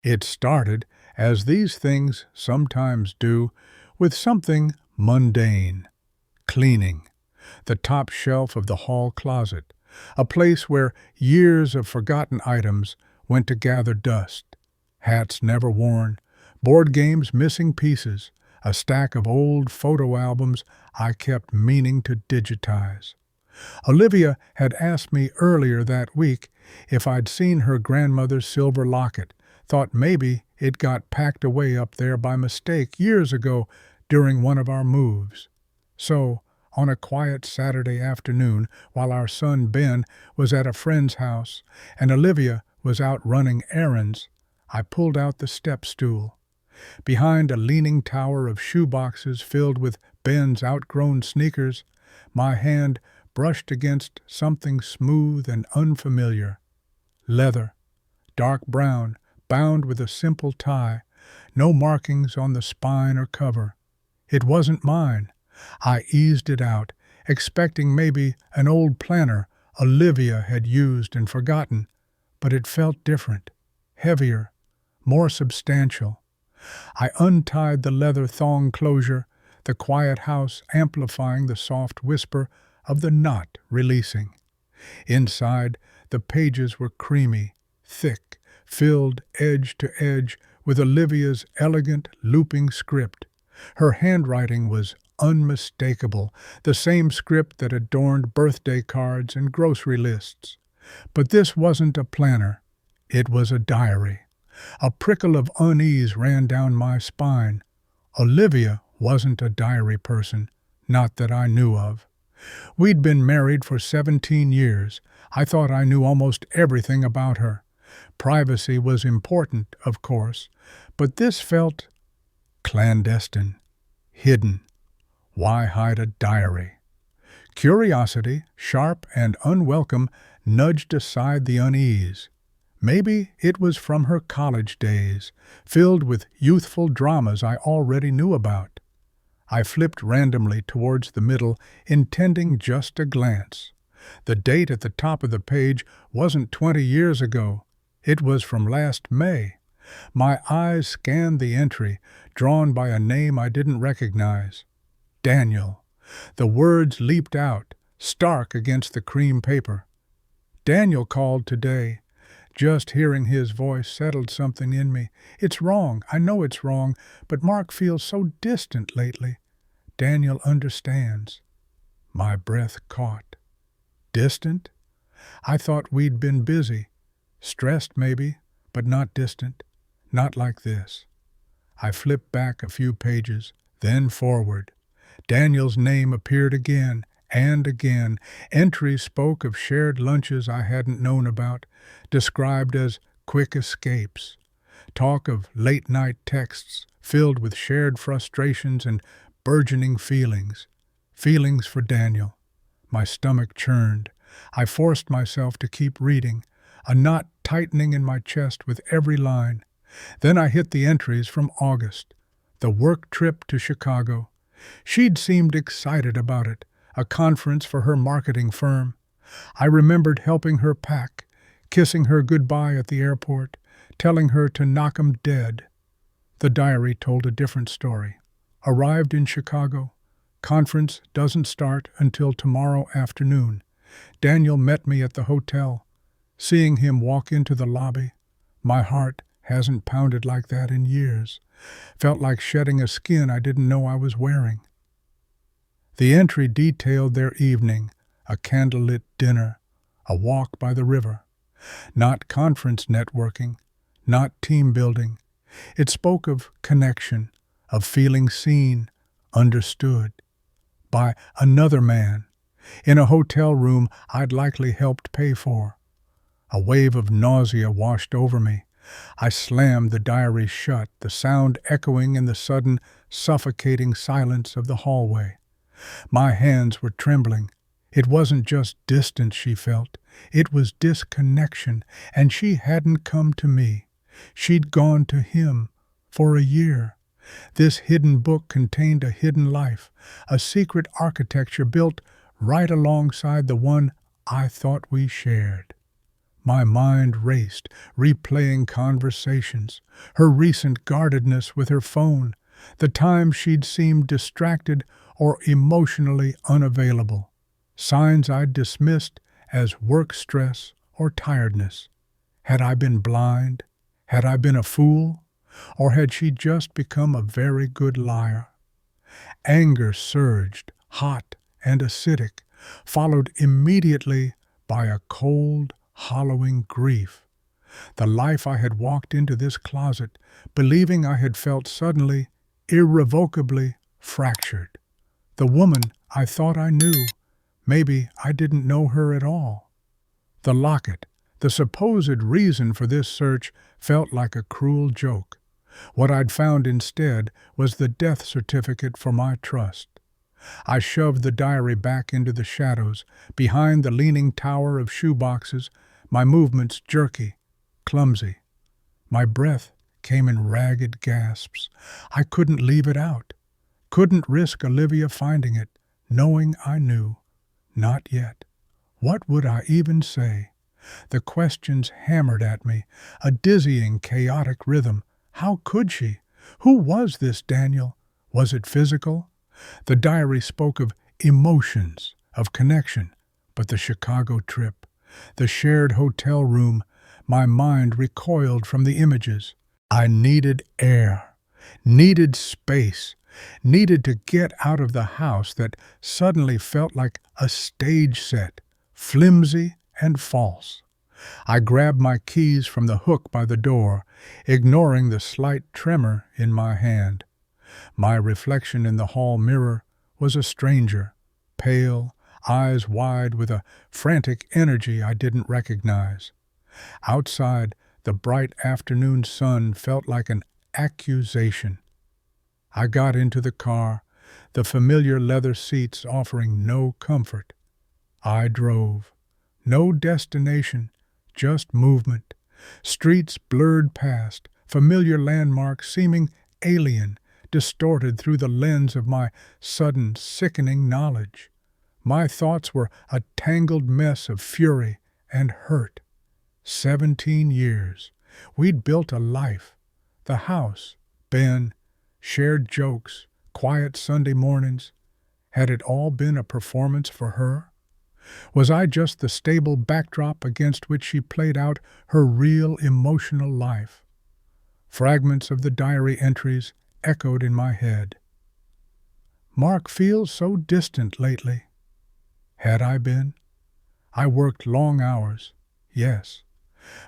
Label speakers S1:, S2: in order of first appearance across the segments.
S1: It started, as these things sometimes do, with something mundane. Cleaning. The top shelf of the hall closet, a place where years of forgotten items went to gather dust. Hats never worn, board games missing pieces, a stack of old photo albums I kept meaning to digitize. Olivia had asked me earlier that week if I'd seen her grandmother's silver locket, thought maybe it got packed away up there by mistake years ago during one of our moves. So, on a quiet Saturday afternoon, while our son Ben was at a friend's house and Olivia was out running errands, I pulled out the step stool. Behind a leaning tower of shoeboxes filled with Ben's outgrown sneakers, my hand brushed against something smooth and unfamiliar. Leather, dark brown, bound with a simple tie, no markings on the spine or cover. It wasn't mine. I eased it out, expecting maybe an old planner Olivia had used and forgotten, but it felt different, heavier, more substantial. I untied the leather thong closure, the quiet house amplifying the soft whisper of the knot releasing. Inside, the pages were creamy, thick, filled edge to edge with Olivia's elegant, looping script. Her handwriting was unmistakable, the same script that adorned birthday cards and grocery lists. But this wasn't a planner. It was a diary. A prickle of unease ran down my spine. Olivia wasn't a diary person, not that I knew of. We'd been married for 17 years. I thought I knew almost everything about her. Privacy was important, of course, but this felt clandestine, hidden. Why hide a diary? Curiosity, sharp and unwelcome, nudged aside the unease. Maybe it was from her college days, filled with youthful dramas I already knew about. I flipped randomly towards the middle, intending just a glance. The date at the top of the page wasn't 20 years ago. It was from last May. My eyes scanned the entry, drawn by a name I didn't recognize. Daniel. The words leaped out, stark against the cream paper. Daniel called today. Just hearing his voice settled something in me. It's wrong, I know it's wrong, but Mark feels so distant lately. Daniel understands. My breath caught. Distant? I thought we'd been busy. Stressed, maybe, but not distant. Not like this. I flipped back a few pages, then forward. Daniel's name appeared again and again. Entries spoke of shared lunches I hadn't known about, described as quick escapes. Talk of late-night texts filled with shared frustrations and burgeoning feelings. Feelings for Daniel. My stomach churned. I forced myself to keep reading, a knot tightening in my chest with every line. Then I hit the entries from August. The work trip to Chicago. She'd seemed excited about it, a conference for her marketing firm. I remembered helping her pack, kissing her goodbye at the airport, telling her to knock 'em dead. The diary told a different story. Arrived in Chicago. Conference doesn't start until tomorrow afternoon. Daniel met me at the hotel. Seeing him walk into the lobby, my heart hasn't pounded like that in years. Felt like shedding a skin I didn't know I was wearing. The entry detailed their evening, a candlelit dinner, a walk by the river. Not conference networking, not team building. It spoke of connection, of feeling seen, understood. By another man, in a hotel room I'd likely helped pay for. A wave of nausea washed over me. I slammed the diary shut, the sound echoing in the sudden, suffocating silence of the hallway. My hands were trembling. It wasn't just distance she felt. It was disconnection, and she hadn't come to me. She'd gone to him for a year. This hidden book contained a hidden life, a secret architecture built right alongside the one I thought we shared. My mind raced, replaying conversations, her recent guardedness with her phone, the times she'd seemed distracted or emotionally unavailable, signs I'd dismissed as work stress or tiredness. Had I been blind? Had I been a fool? Or had she just become a very good liar? Anger surged, hot and acidic, followed immediately by a cold, hollowing grief. The life I had walked into this closet, believing I had felt suddenly, irrevocably fractured. The woman I thought I knew, maybe I didn't know her at all. The locket, the supposed reason for this search, felt like a cruel joke. What I'd found instead was the death certificate for my trust. I shoved the diary back into the shadows, behind the leaning tower of shoeboxes, my movements jerky, clumsy. My breath came in ragged gasps. I couldn't leave it out. Couldn't risk Olivia finding it, knowing I knew. Not yet. What would I even say? The questions hammered at me, a dizzying, chaotic rhythm. How could she? Who was this Daniel? Was it physical? The diary spoke of emotions, of connection, but the Chicago trip, the shared hotel room, my mind recoiled from the images. I needed air, needed space, needed to get out of the house that suddenly felt like a stage set, flimsy and false. I grabbed my keys from the hook by the door, ignoring the slight tremor in my hand. My reflection in the hall mirror was a stranger, pale, eyes wide with a frantic energy I didn't recognize. Outside, the bright afternoon sun felt like an accusation. I got into the car, the familiar leather seats offering no comfort. I drove. No destination, just movement. Streets blurred past, familiar landmarks seeming alien, distorted through the lens of my sudden, sickening knowledge. My thoughts were a tangled mess of fury and hurt. 17 years. We'd built a life. The house, Ben, shared jokes, quiet Sunday mornings. Had it all been a performance for her? Was I just the stable backdrop against which she played out her real emotional life? Fragments of the diary entries echoed in my head. Mark feels so distant lately. Had I been? I worked long hours, yes.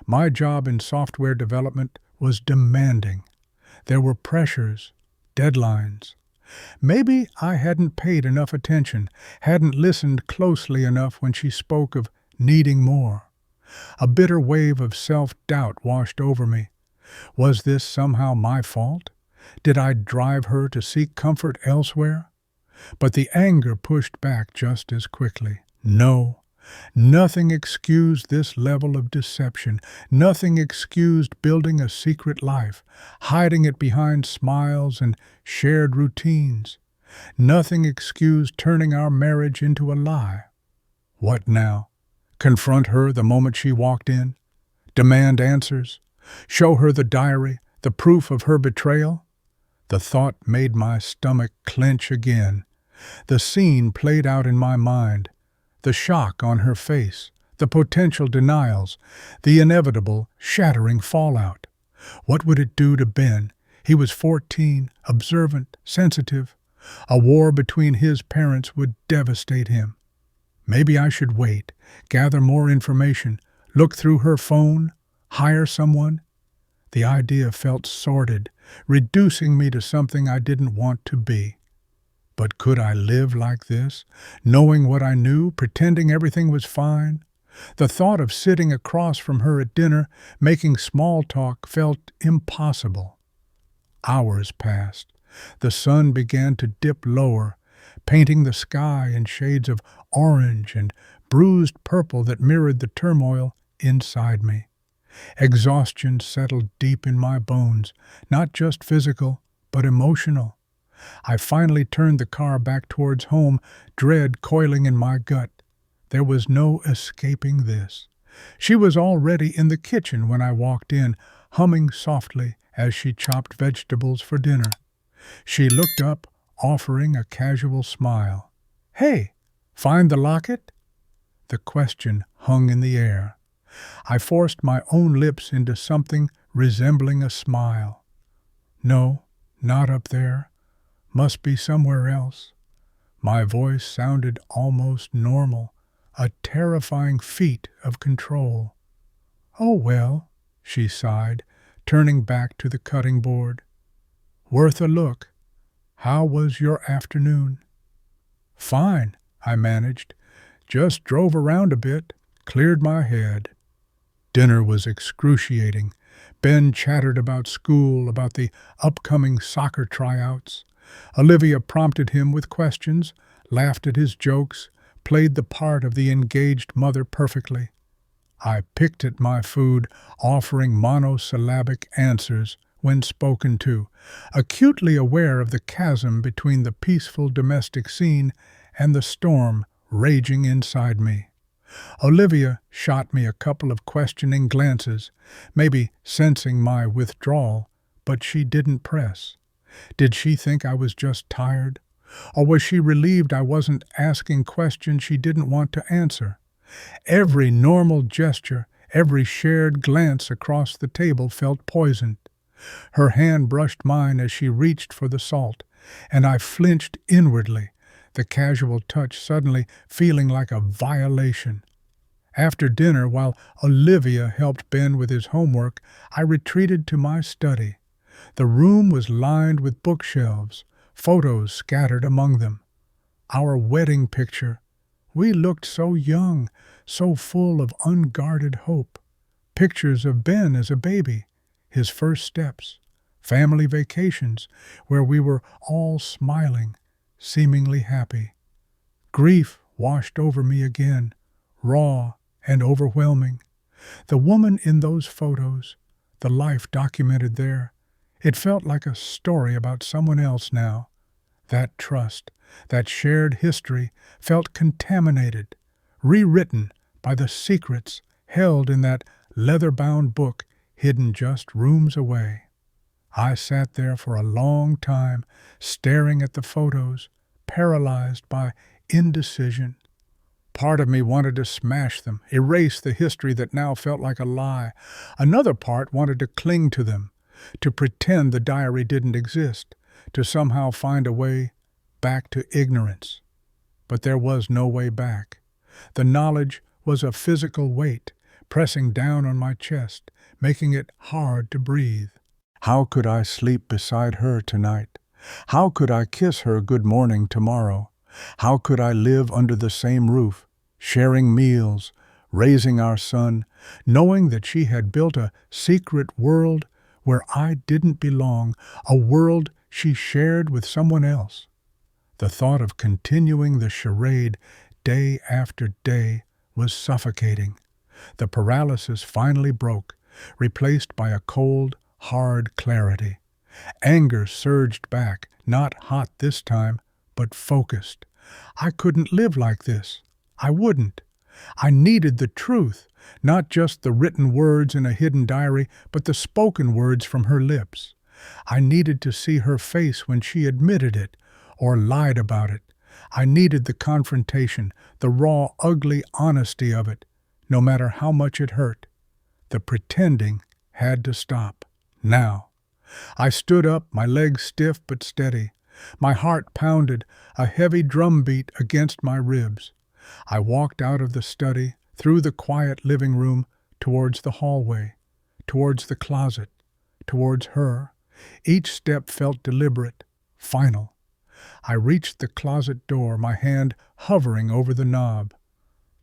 S1: My job in software development was demanding. There were pressures, deadlines. Maybe I hadn't paid enough attention, hadn't listened closely enough when she spoke of needing more. A bitter wave of self-doubt washed over me. Was this somehow my fault? Did I drive her to seek comfort elsewhere? But the anger pushed back just as quickly. No. Nothing excused this level of deception. Nothing excused building a secret life, hiding it behind smiles and shared routines. Nothing excused turning our marriage into a lie. What now? Confront her the moment she walked in? Demand answers? Show her the diary, the proof of her betrayal? The thought made my stomach clench again. The scene played out in my mind. The shock on her face, the potential denials, the inevitable, shattering fallout. What would it do to Ben? He was 14, observant, sensitive. A war between his parents would devastate him. Maybe I should wait, gather more information, look through her phone, hire someone. The idea felt sordid, reducing me to something I didn't want to be. But could I live like this, knowing what I knew, pretending everything was fine? The thought of sitting across from her at dinner, making small talk, felt impossible. Hours passed. The sun began to dip lower, painting the sky in shades of orange and bruised purple that mirrored the turmoil inside me. Exhaustion settled deep in my bones, not just physical, but emotional. I finally turned the car back towards home, dread coiling in my gut. There was no escaping this. She was already in the kitchen when I walked in, humming softly as she chopped vegetables for dinner. She looked up, offering a casual smile. "Hey, find the locket?" The question hung in the air. I forced my own lips into something resembling a smile. "No, not up there. Must be somewhere else." My voice sounded almost normal, a terrifying feat of control. "Oh well," she sighed, turning back to the cutting board. "Worth a look. How was your afternoon?" "Fine," I managed. "Just drove around a bit, cleared my head." Dinner was excruciating. Ben chattered about school, about the upcoming soccer tryouts. Olivia prompted him with questions, laughed at his jokes, played the part of the engaged mother perfectly. I picked at my food, offering monosyllabic answers when spoken to, acutely aware of the chasm between the peaceful domestic scene and the storm raging inside me. Olivia shot me a couple of questioning glances, maybe sensing my withdrawal, but she didn't press. Did she think I was just tired? Or was she relieved I wasn't asking questions she didn't want to answer? Every normal gesture, every shared glance across the table felt poisoned. Her hand brushed mine as she reached for the salt, and I flinched inwardly, the casual touch suddenly feeling like a violation. After dinner, while Olivia helped Ben with his homework, I retreated to my study. The room was lined with bookshelves, photos scattered among them. Our wedding picture. We looked so young, so full of unguarded hope. Pictures of Ben as a baby, his first steps, family vacations, where we were all smiling, seemingly happy. Grief washed over me again, raw and overwhelming. The woman in those photos, the life documented there, it felt like a story about someone else now. That trust, that shared history, felt contaminated, rewritten by the secrets held in that leather-bound book hidden just rooms away. I sat there for a long time, staring at the photos, paralyzed by indecision. Part of me wanted to smash them, erase the history that now felt like a lie. Another part wanted to cling to them, to pretend the diary didn't exist, to somehow find a way back to ignorance. But there was no way back. The knowledge was a physical weight, pressing down on my chest, making it hard to breathe. How could I sleep beside her tonight? How could I kiss her good morning tomorrow? How could I live under the same roof, sharing meals, raising our son, knowing that she had built a secret world where I didn't belong, a world she shared with someone else? The thought of continuing the charade day after day was suffocating. The paralysis finally broke, replaced by a cold, hard clarity. Anger surged back, not hot this time, but focused. I couldn't live like this. I wouldn't. I needed the truth, not just the written words in a hidden diary, but the spoken words from her lips. I needed to see her face when she admitted it, or lied about it. I needed the confrontation, the raw, ugly honesty of it, no matter how much it hurt. The pretending had to stop. Now. I stood up, my legs stiff but steady. My heart pounded, a heavy drumbeat against my ribs. I walked out of the study, through the quiet living room, towards the hallway, towards the closet, towards her. Each step felt deliberate, final. I reached the closet door, my hand hovering over the knob.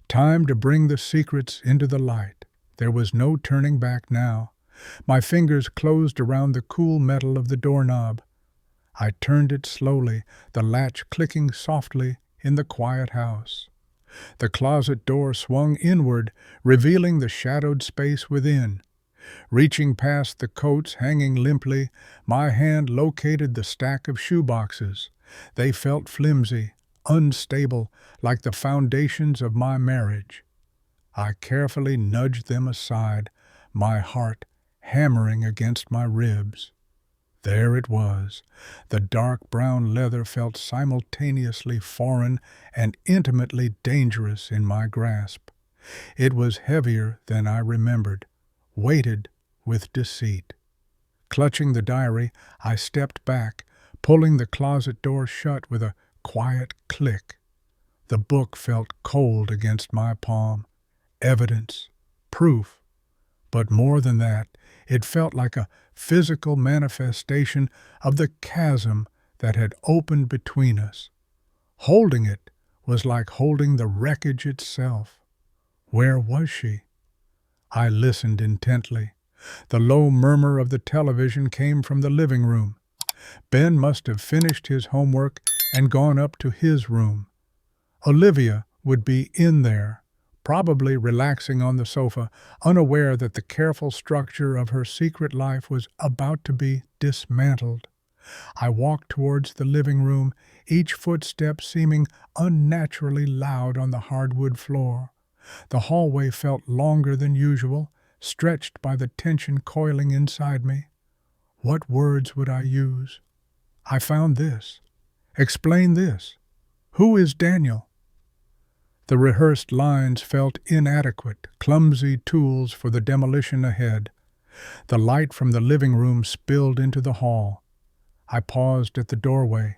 S1: Time to bring the secrets into the light. There was no turning back now. My fingers closed around the cool metal of the doorknob. I turned it slowly, the latch clicking softly in the quiet house. The closet door swung inward, revealing the shadowed space within. Reaching past the coats hanging limply, my hand located the stack of shoeboxes. They felt flimsy, unstable, like the foundations of my marriage. I carefully nudged them aside, my heart hammering against my ribs. There it was. The dark brown leather felt simultaneously foreign and intimately dangerous in my grasp. It was heavier than I remembered, weighted with deceit. Clutching the diary, I stepped back, pulling the closet door shut with a quiet click. The book felt cold against my palm. Evidence, proof. But more than that, it felt like a physical manifestation of the chasm that had opened between us. Holding it was like holding the wreckage itself. Where was she? I listened intently. The low murmur of the television came from the living room. Ben must have finished his homework and gone up to his room. Olivia would be in there, probably relaxing on the sofa, unaware that the careful structure of her secret life was about to be dismantled. I walked towards the living room, each footstep seeming unnaturally loud on the hardwood floor. The hallway felt longer than usual, stretched by the tension coiling inside me. What words would I use? I found this. Explain this. Who is Daniel? The rehearsed lines felt inadequate, clumsy tools for the demolition ahead. The light from the living room spilled into the hall. I paused at the doorway,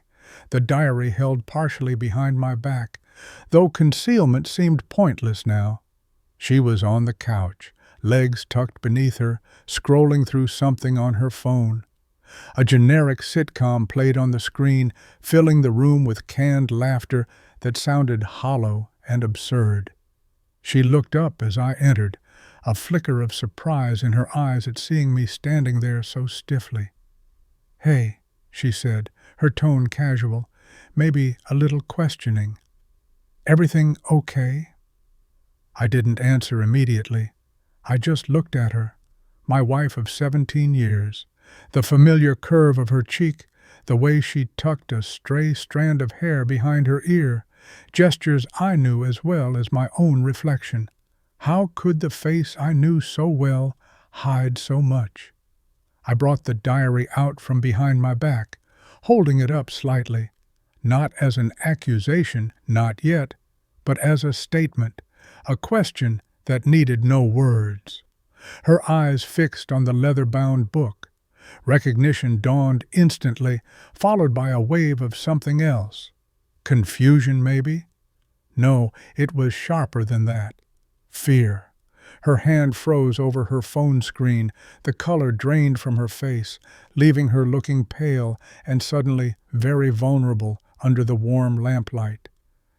S1: the diary held partially behind my back, though concealment seemed pointless now. She was on the couch, legs tucked beneath her, scrolling through something on her phone. A generic sitcom played on the screen, filling the room with canned laughter that sounded hollow and absurd. She looked up as I entered, a flicker of surprise in her eyes at seeing me standing there so stiffly. "Hey," she said, her tone casual, maybe a little questioning. "Everything okay?" I didn't answer immediately. I just looked at her, my wife of 17 years, the familiar curve of her cheek, the way she tucked a stray strand of hair behind her ear, gestures I knew as well as my own reflection. How could the face I knew so well hide so much? I brought the diary out from behind my back, holding it up slightly, not as an accusation, not yet, but as a statement, a question that needed no words. Her eyes fixed on the leather-bound book. Recognition dawned instantly, followed by a wave of something else. Confusion, maybe? No, it was sharper than that. Fear. Her hand froze over her phone screen, the color drained from her face, leaving her looking pale and suddenly very vulnerable under the warm lamplight.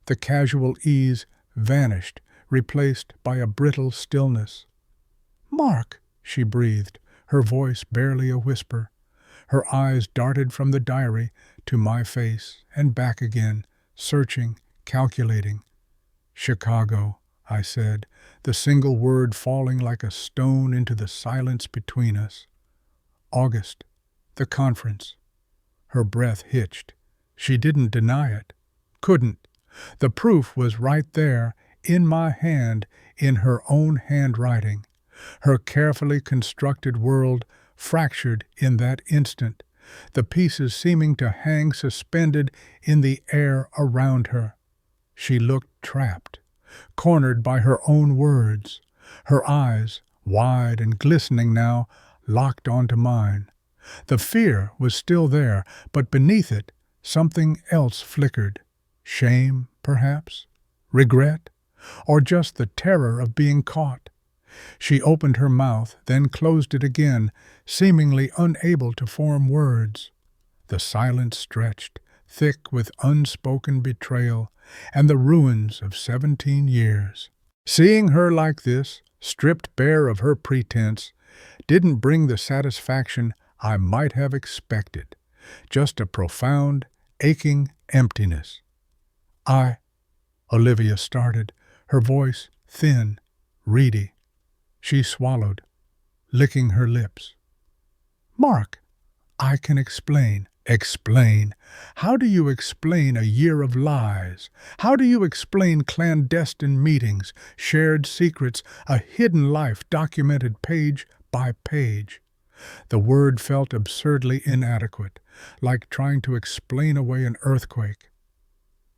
S1: The casual ease vanished, replaced by a brittle stillness. "Mark," she breathed, her voice barely a whisper. Her eyes darted from the diary to my face and back again, searching, calculating. "Chicago," I said, the single word falling like a stone into the silence between us. "August, the conference." Her breath hitched. She didn't deny it. Couldn't. The proof was right there, in my hand, in her own handwriting. Her carefully constructed world fractured in that instant, the pieces seeming to hang suspended in the air around her. She looked trapped, cornered by her own words, her eyes, wide and glistening now, locked onto mine. The fear was still there, but beneath it something else flickered. Shame, perhaps? Regret? Or just the terror of being caught? She opened her mouth, then closed it again, seemingly unable to form words. The silence stretched, thick with unspoken betrayal, and the ruins of 17 years. Seeing her like this, stripped bare of her pretense, didn't bring the satisfaction I might have expected, just a profound, aching emptiness. Olivia started, her voice thin, reedy. She swallowed, licking her lips. "Mark, I can explain." Explain. How do you explain a year of lies? How do you explain clandestine meetings, shared secrets, a hidden life documented page by page? The word felt absurdly inadequate, like trying to explain away an earthquake.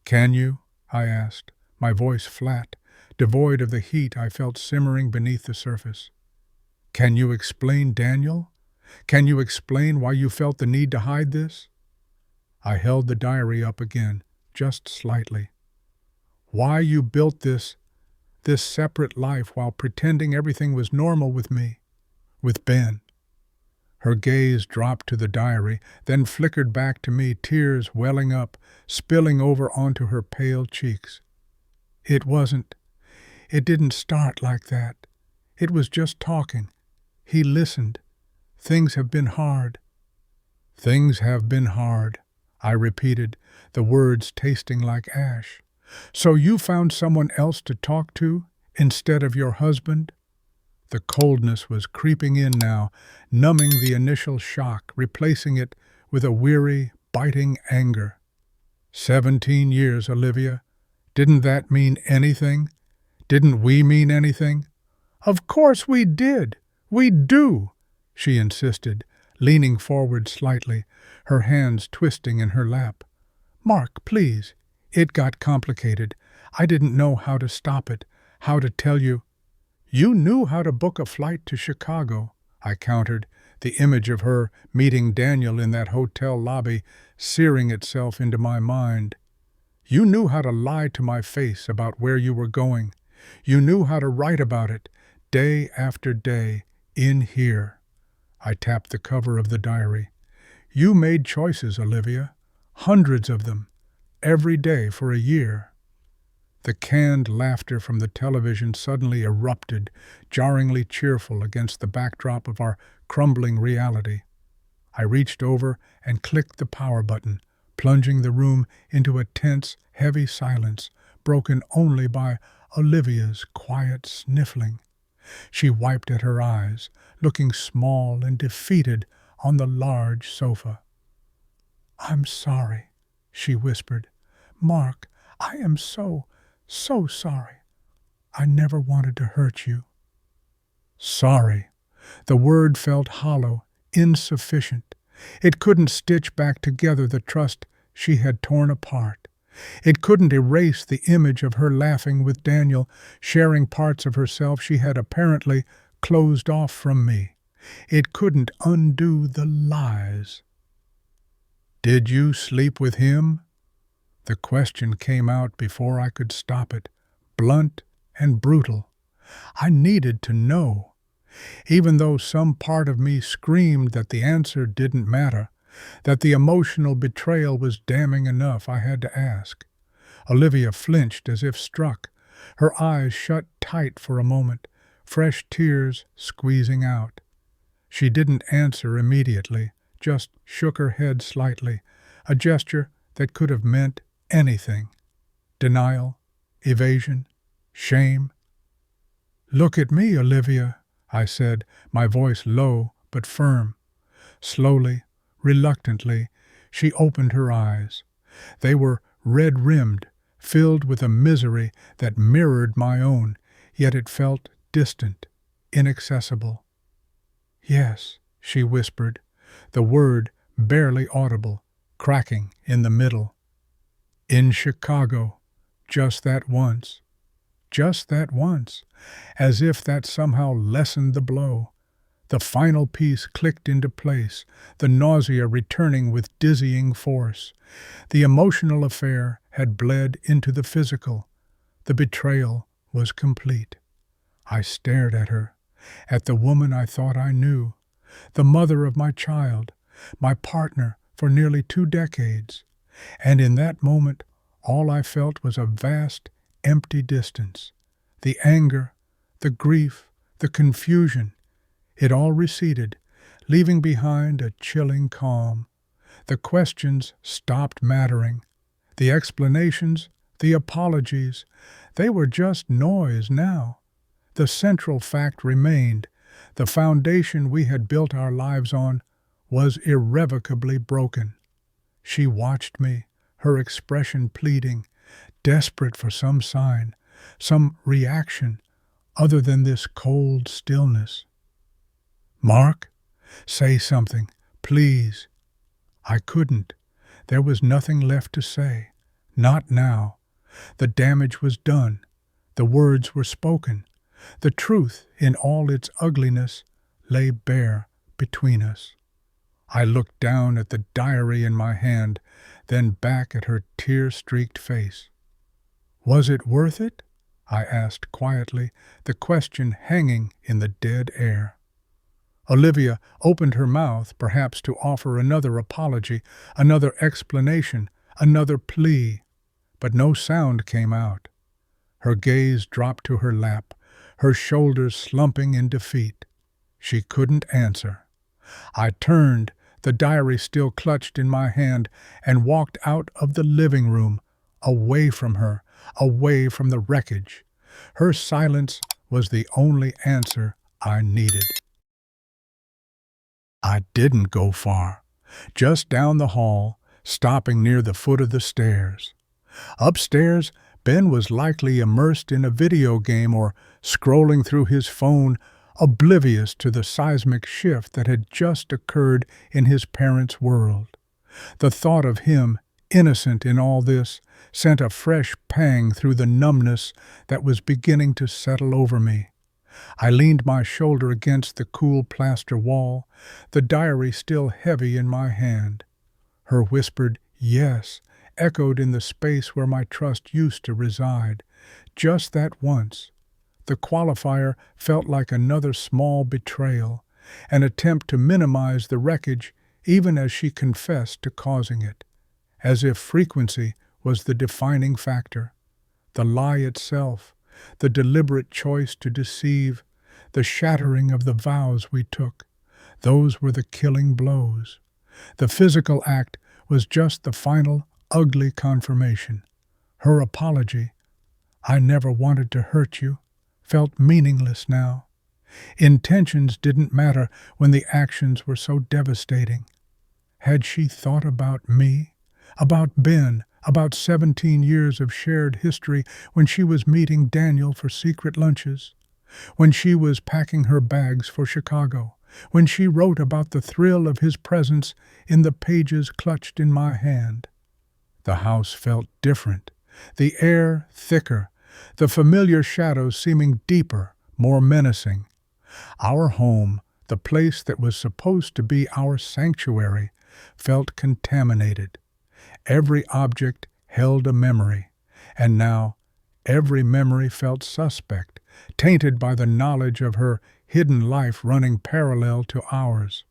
S1: Can you? I asked, my voice flat, devoid of the heat I felt simmering beneath the surface. Can you explain Daniel? Can you explain why you felt the need to hide this? I held the diary up again, just slightly. Why you built this separate life while pretending everything was normal with me, with Ben. Her gaze dropped to the diary, then flickered back to me, tears welling up, spilling over onto her pale cheeks. It didn't start like that. It was just talking. He listened. Things have been hard. Things have been hard, I repeated, the words tasting like ash. So you found someone else to talk to instead of your husband? The coldness was creeping in now, numbing the initial shock, replacing it with a weary, biting anger. 17 years, Olivia. Didn't that mean anything? Didn't we mean anything? Of course we did. We do, she insisted, leaning forward slightly, her hands twisting in her lap. Mark, please. It got complicated. I didn't know how to stop it, how to tell you. You knew how to book a flight to Chicago, I countered, the image of her meeting Daniel in that hotel lobby searing itself into my mind. You knew how to lie to my face about where you were going. You knew how to write about it, day after day, in here. I tapped the cover of the diary. You made choices, Olivia. Hundreds of them. Every day for a year. The canned laughter from the television suddenly erupted, jarringly cheerful against the backdrop of our crumbling reality. I reached over and clicked the power button, plunging the room into a tense, heavy silence, broken only by Olivia's quiet sniffling. She wiped at her eyes, looking small and defeated on the large sofa. I'm sorry, she whispered. Mark, I am so sorry. I never wanted to hurt you. Sorry. The word felt hollow, insufficient. It couldn't stitch back together the trust she had torn apart. It couldn't erase the image of her laughing with Daniel, sharing parts of herself she had apparently closed off from me. It couldn't undo the lies. Did you sleep with him? The question came out before I could stop it, blunt and brutal. I needed to know. Even though some part of me screamed that the answer didn't matter, that the emotional betrayal was damning enough, I had to ask. Olivia flinched as if struck, her eyes shut tight for a moment, fresh tears squeezing out. She didn't answer immediately, just shook her head slightly, a gesture that could have meant anything. Denial, evasion, shame. Look at me, Olivia, I said, my voice low but firm. Slowly, reluctantly, she opened her eyes. They were red-rimmed, filled with a misery that mirrored my own, yet it felt distant, inaccessible. Yes, she whispered, the word barely audible, cracking in the middle. In Chicago, just that once, as if that somehow lessened the blow. The final piece clicked into place, the nausea returning with dizzying force. The emotional affair had bled into the physical. The betrayal was complete. I stared at her, at the woman I thought I knew, the mother of my child, my partner for nearly 2 decades. And in that moment, all I felt was a vast, empty distance. The anger, the grief, the confusion, it all receded, leaving behind a chilling calm. The questions stopped mattering. The explanations, the apologies, they were just noise now. The central fact remained. The foundation we had built our lives on was irrevocably broken. She watched me, her expression pleading, desperate for some sign, some reaction other than this cold stillness. "Mark, say something, please." I couldn't. There was nothing left to say. Not now. The damage was done. The words were spoken. The truth, in all its ugliness, lay bare between us. I looked down at the diary in my hand, then back at her tear-streaked face. "Was it worth it?" I asked quietly, the question hanging in the dead air. Olivia opened her mouth, perhaps to offer another apology, another explanation, another plea, but no sound came out. Her gaze dropped to her lap, her shoulders slumping in defeat. She couldn't answer. I turned, the diary still clutched in my hand, and walked out of the living room, away from her, away from the wreckage. Her silence was the only answer I needed. I didn't go far, just down the hall, stopping near the foot of the stairs. Upstairs, Ben was likely immersed in a video game or scrolling through his phone, oblivious to the seismic shift that had just occurred in his parents' world. The thought of him, innocent in all this, sent a fresh pang through the numbness that was beginning to settle over me. I leaned my shoulder against the cool plaster wall, the diary still heavy in my hand. Her whispered "yes" echoed in the space where my trust used to reside. Just that once. The qualifier felt like another small betrayal, an attempt to minimize the wreckage even as she confessed to causing it, as if frequency was the defining factor. The lie itself, the deliberate choice to deceive, the shattering of the vows we took, those were the killing blows. The physical act was just the final, ugly confirmation. Her apology, "I never wanted to hurt you," felt meaningless now. Intentions didn't matter when the actions were so devastating. Had she thought about me, about Ben, about 17 years of shared history when she was meeting Daniel for secret lunches, when she was packing her bags for Chicago, when she wrote about the thrill of his presence in the pages clutched in my hand? The house felt different, the air thicker, the familiar shadows seeming deeper, more menacing. Our home, the place that was supposed to be our sanctuary, felt contaminated. Every object held a memory, and now every memory felt suspect, tainted by the knowledge of her hidden life running parallel to ours.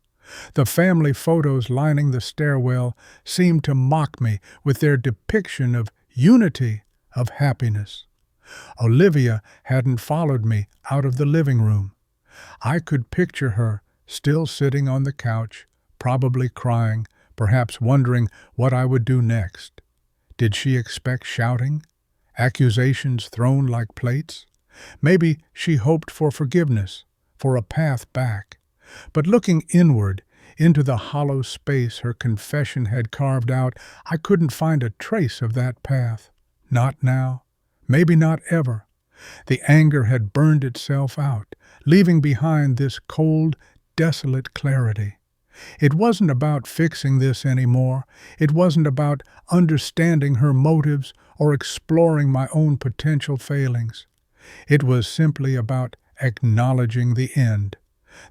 S1: The family photos lining the stairwell seemed to mock me with their depiction of unity, of happiness. Olivia hadn't followed me out of the living room. I could picture her, still sitting on the couch, probably crying, perhaps wondering what I would do next. Did she expect shouting? Accusations thrown like plates? Maybe she hoped for forgiveness, for a path back. But looking inward, into the hollow space her confession had carved out, I couldn't find a trace of that path. Not now. Maybe not ever. The anger had burned itself out, leaving behind this cold, desolate clarity. It wasn't about fixing this anymore. It wasn't about understanding her motives or exploring my own potential failings. It was simply about acknowledging the end.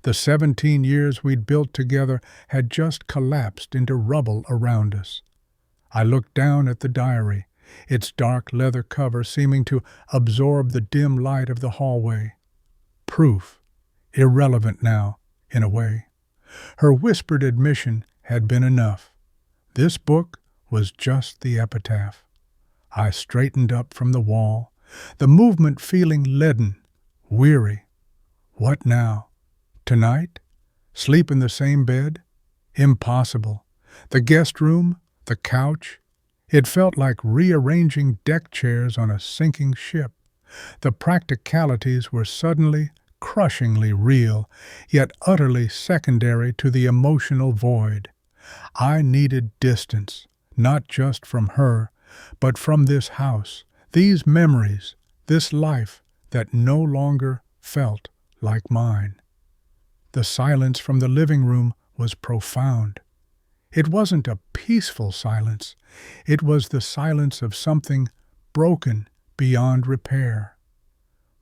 S1: The 17 years we'd built together had just collapsed into rubble around us. I looked down at the diary, its dark leather cover seeming to absorb the dim light of the hallway. Proof. Irrelevant now, in a way. Her whispered admission had been enough. This book was just the epitaph. I straightened up from the wall, the movement feeling leaden, weary. What now? Tonight? Sleep in the same bed? Impossible. The guest room? The couch? It felt like rearranging deck chairs on a sinking ship. The practicalities were suddenly, crushingly real, yet utterly secondary to the emotional void. I needed distance, not just from her, but from this house, these memories, this life that no longer felt like mine. The silence from the living room was profound. It wasn't a peaceful silence. It was the silence of something broken beyond repair.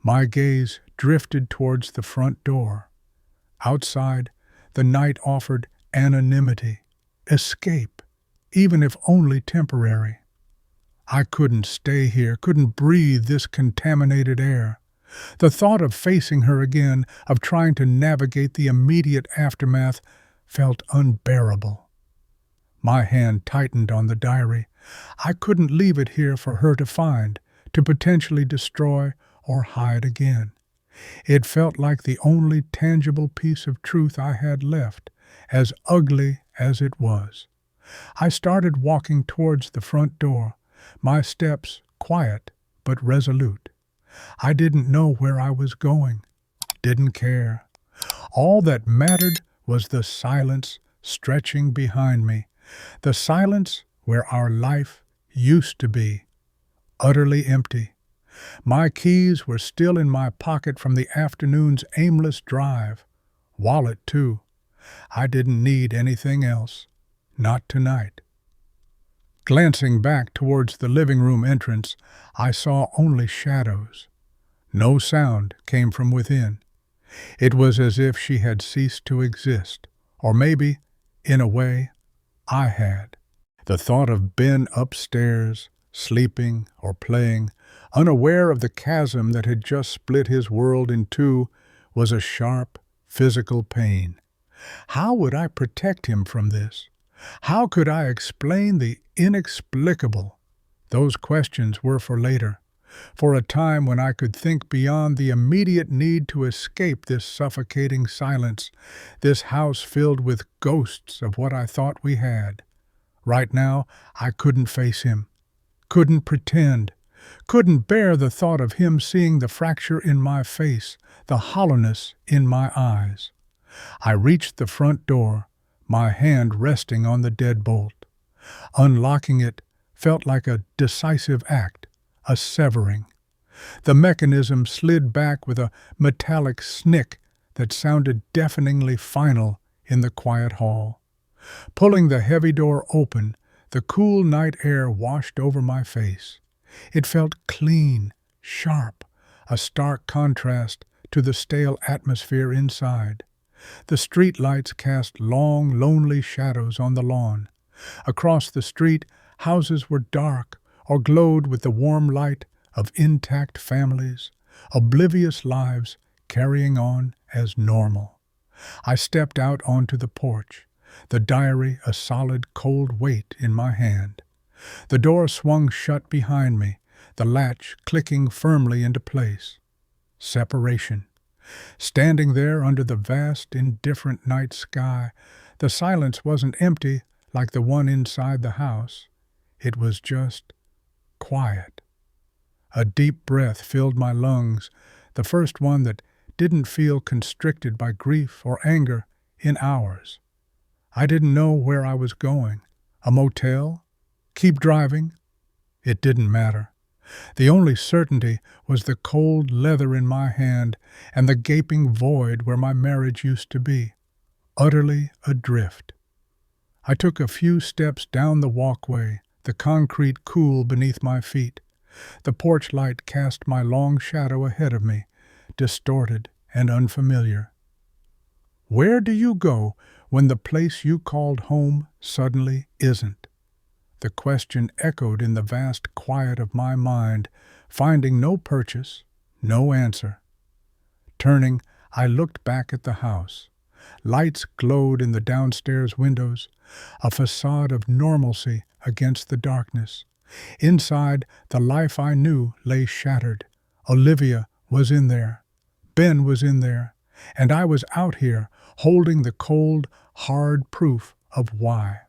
S1: My gaze drifted towards the front door. Outside, the night offered anonymity, escape, even if only temporary. I couldn't stay here, couldn't breathe this contaminated air. The thought of facing her again, of trying to navigate the immediate aftermath, felt unbearable. My hand tightened on the diary. I couldn't leave it here for her to find, to potentially destroy or hide again. It felt like the only tangible piece of truth I had left, as ugly as it was. I started walking towards the front door, my steps quiet but resolute. I didn't know where I was going, didn't care. All that mattered was the silence stretching behind me, the silence where our life used to be, utterly empty. My keys were still in my pocket from the afternoon's aimless drive. Wallet, too. I didn't need anything else. Not tonight. Glancing back towards the living room entrance, I saw only shadows. No sound came from within. It was as if she had ceased to exist, or maybe, in a way, I had. The thought of Ben upstairs, sleeping or playing, unaware of the chasm that had just split his world in two, was a sharp, physical pain. How would I protect him from this? How could I explain the inexplicable? Those questions were for later, for a time when I could think beyond the immediate need to escape this suffocating silence, this house filled with ghosts of what I thought we had. Right now, I couldn't face him, couldn't pretend, couldn't bear the thought of him seeing the fracture in my face, the hollowness in my eyes. I reached the front door, my hand resting on the deadbolt. Unlocking it felt like a decisive act, a severing. The mechanism slid back with a metallic snick that sounded deafeningly final in the quiet hall. Pulling the heavy door open, the cool night air washed over my face. It felt clean, sharp, a stark contrast to the stale atmosphere inside. The street lights cast long, lonely shadows on the lawn. Across the street, houses were dark or glowed with the warm light of intact families, oblivious lives carrying on as normal. I stepped out onto the porch, the diary a solid, cold weight in my hand. The door swung shut behind me, the latch clicking firmly into place. Separation. Standing there under the vast, indifferent night sky, the silence wasn't empty like the one inside the house. It was just quiet. A deep breath filled my lungs, the first one that didn't feel constricted by grief or anger in hours. I didn't know where I was going. A motel? Keep driving? It didn't matter. The only certainty was the cold leather in my hand and the gaping void where my marriage used to be, utterly adrift. I took a few steps down the walkway, the concrete cool beneath my feet. The porch light cast my long shadow ahead of me, distorted and unfamiliar. Where do you go when the place you called home suddenly isn't? The question echoed in the vast quiet of my mind, finding no purchase, no answer. Turning, I looked back at the house. Lights glowed in the downstairs windows, a facade of normalcy against the darkness. Inside, the life I knew lay shattered. Olivia was in there. Ben was in there. And I was out here, holding the cold, hard proof of why.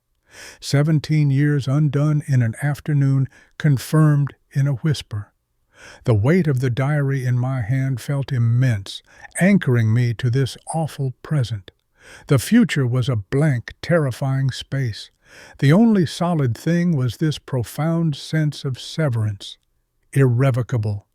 S1: 17 years undone in an afternoon, confirmed in a whisper. The weight of the diary in my hand felt immense, anchoring me to this awful present. The future was a blank, terrifying space, The only solid thing was this profound sense of severance, irrevocable,